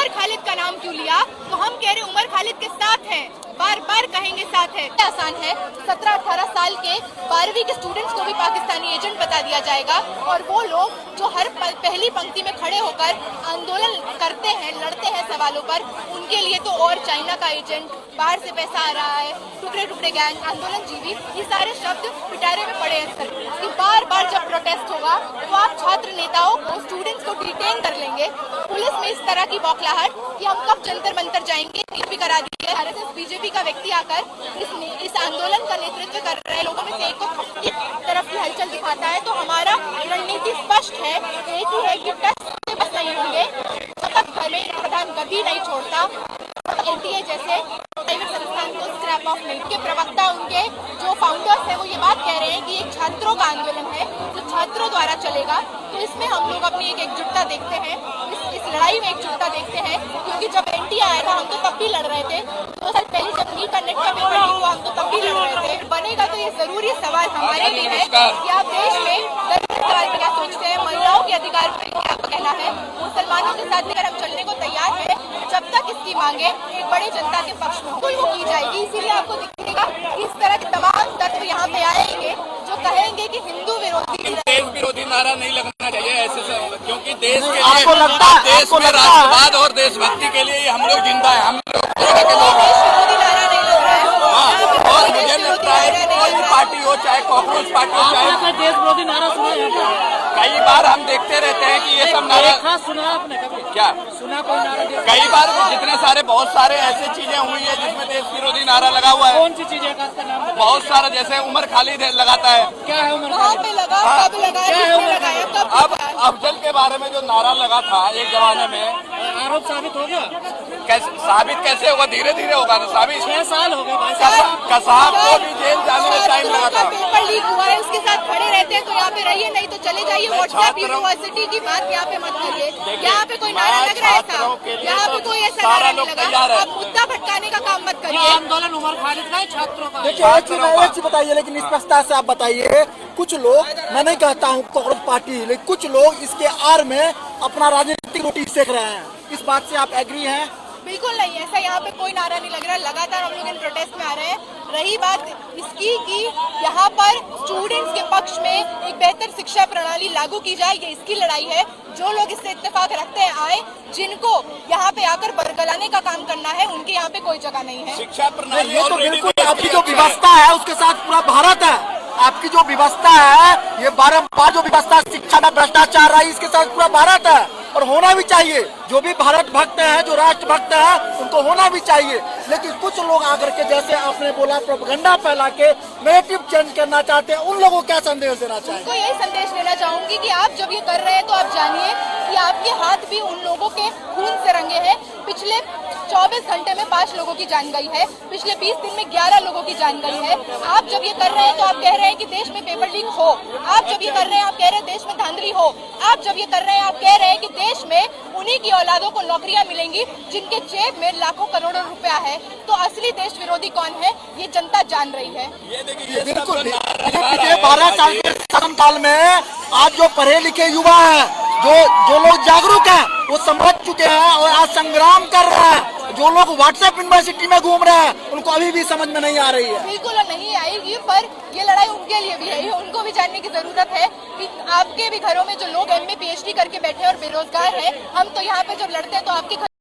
उमर खालिद का नाम क्यों लिया? तो हम कह रहे उमर खालिद के साथ हैं, बार बार कहेंगे साथ है। आसान है, 17-18 साल के 12वीं के स्टूडेंट्स को भी पाकिस्तानी एजेंट बता दिया जाएगा और वो लोग जो हर पहली पंक्ति में खड़े होकर आंदोलन करते हैं, लड़ते हैं सवालों पर, उनके लिए तो और चाइना का एजेंट, बाहर से पैसा आ रहा है, टुकड़े टुकड़े गैंग, आंदोलन जीवी, ये सारे शब्द पिटारे में पड़े हैं सर। कि बार बार जब प्रोटेस्ट होगा तो आप छात्र नेताओं को, स्टूडेंट्स को डिटेन कर लेंगे। पुलिस में इस तरह की बौखलाहट कि हम कब जंतर मंतर जाएंगे भी करा दी है। आरएसएस बीजेपी का व्यक्ति आकर इस आंदोलन का नेतृत्व कर रहे लोगों में से एक को तरफ की हलचल दिखाता है। तो हमारा रणनीति स्पष्ट है, एक ही है कि टच बस नहीं होंगे, प्रधान कभी नहीं छोड़ता। एनटीए जैसे प्राइवेट संस्थान को स्क्रैप ऑफ नहीं। उनके प्रवक्ता, उनके जो फाउंडर्स हैं, वो ये बात कह रहे हैं कि एक छात्रों का आंदोलन है जो छात्रों द्वारा चलेगा। तो इसमें हम लोग अपनी एक एकजुटता देखते हैं, इस लड़ाई में एकजुटता देखते हैं, क्योंकि जब एनटीए आया था हम तो तब भी लड़ रहे थे। 2 साल पहले जब नीट का नेट का पेपर लीक हुआ हम तो तब भी लड़ रहे थे। बनेगा तो ये जरूरी सवाल हमारे लिए है कि आप देश में क्या सोचते हैं, महिलाओं के अधिकार पर क्या कहना है। मुसलमानों के साथ लेकर हम चलने को तैयार है जब तक इसकी मांगे एक बड़ी जनता के पक्ष में वो की जाएगी। इसीलिए आपको दिखेगा इस तरह के तमाम तत्व यहाँ पे आएंगे जो कहेंगे कि हिंदू विरोधी, देश विरोधी नारा नहीं लगना चाहिए ऐसे से, क्योंकि देश के आपको लगता है, देश में राष्ट्रवाद और देशभक्ति के लिए हम लोग जिंदा है, हम लोग विरोधी नारा नहीं लग रहा है। और मुझे लगता है कोई भी पार्टी हो, चाहे कांग्रेस पार्टी हो, चाहे देश विरोधी नारा सुना, कई बार हम देखते रहते हैं कि ये सब नारा सुना आपने कभी? क्या सुना कोई नारा? कई बार जितने सारे बहुत सारे ऐसे चीजें हुई है जिसमें देश विरोधी नारा लगा हुआ है। कौन सी चीजें का नाम? बहुत सारा, जैसे उमर खालिद लगाता है। क्या है उमर कहाँ खालिद? पे लगा, कब लगाया, किसने लगाया, कब? अब अफजल के बारे में जो नारा लगा था एक जमाने में, आरोप साबित हो गया? कैसे साबित कैसे होगा? धीरे धीरे होगा ना साबित। 6 साल हो गए भाई। कसाब को भी जेल जाने में टाइम लगा था। पेपर लीक हुआ है, उसके साथ खड़े रहते हैं तो यहाँ पे रहिए, नहीं तो चले जाइए। व्हाट्सएप यूनिवर्सिटी की बात यहाँ पे मत करिए। यहाँ पे कोई नारा लग रहा है साहब, यहाँ पे कोई ऐसा नारा नहीं लगा। आप मुद्दा भटकाने का काम मत करिए। आंदोलन उमर खालिद का है, छात्रों का। देखिए एक चीज बताइए, लेकिन स्पष्टता से आप बताइए। कुछ लोग, मैं नहीं कहता हूँ कांग्रेस पार्टी, लेकिन कुछ लोग इसके आड़ में अपना राजनीतिक रोटी सेक रहे हैं, इस बात से आप एग्री हैं? बिल्कुल नहीं, ऐसा यहाँ पे कोई नारा नहीं लग रहा है। लगातार हम लोग इन प्रोटेस्ट में आ रहे हैं। रही बात इसकी कि यहाँ पर स्टूडेंट्स के पक्ष में एक बेहतर शिक्षा प्रणाली लागू की जाए, ये इसकी लड़ाई है। जो लोग इससे इत्तेफाक रखते हैं आए, जिनको यहाँ पे आकर बरगलाने का काम करना है, उनके यहाँ पे कोई जगह नहीं है। शिक्षा प्रणाली ये तो बिल्कुल आपकी जो व्यवस्था है उसके साथ पूरा भारत है। आपकी जो व्यवस्था है, ये बारम्बार जो व्यवस्था शिक्षा में भ्रष्टाचार रहा है, इसके साथ पूरा भारत है और होना भी चाहिए। जो भी भारत भक्त हैं, जो राष्ट्र भक्त हैं, उनको होना भी चाहिए। लेकिन कुछ लोग आकर के, जैसे आपने बोला, प्रोपेगेंडा फैला के नेगेटिव चेंज करना चाहते हैं, उन लोगों को क्या संदेश देना चाहिए? उनको यही संदेश देना चाहूंगी कि आप जब ये कर रहे हैं तो आप जानिए कि आपके हाथ भी उन लोगों के खून से रंगे हैं। पिछले 24 घंटे में 5 लोगों की जान गई है, पिछले 20 दिन में 11 लोगों की जान गई है। आप जब ये कर रहे हैं तो आप कह रहे हैं कि देश में पेपर लीक हो। आप जब ये कर रहे हैं आप कह रहे हैं देश में धांधली हो। आप जब ये कर रहे हैं आप कह रहे हैं कि देश में उन्हीं की औलादों को नौकरियां मिलेंगी जिनके जेब में लाखों करोड़ों रुपया है। तो असली देश विरोधी कौन है ये जनता जान रही है। बिल्कुल। पिछले 12 साल के शासनकाल में आज जो पढ़े लिखे युवा हैं, जो लोग जागरूक हैं, वो समझ चुके हैं और आज संग्राम कर रहे हैं। जो लोग व्हाट्सएप यूनिवर्सिटी में घूम रहे हैं, उनको अभी भी समझ में नहीं आ रही है। बिल्कुल नहीं आएगी, पर ये लड़ाई उनके लिए भी है। उनको भी जानने की जरूरत है कि आपके भी घरों में जो लोग MA PhD करके बैठे और बेरोजगार हैं, हम तो यहाँ पे जब लड़ते हैं तो आपके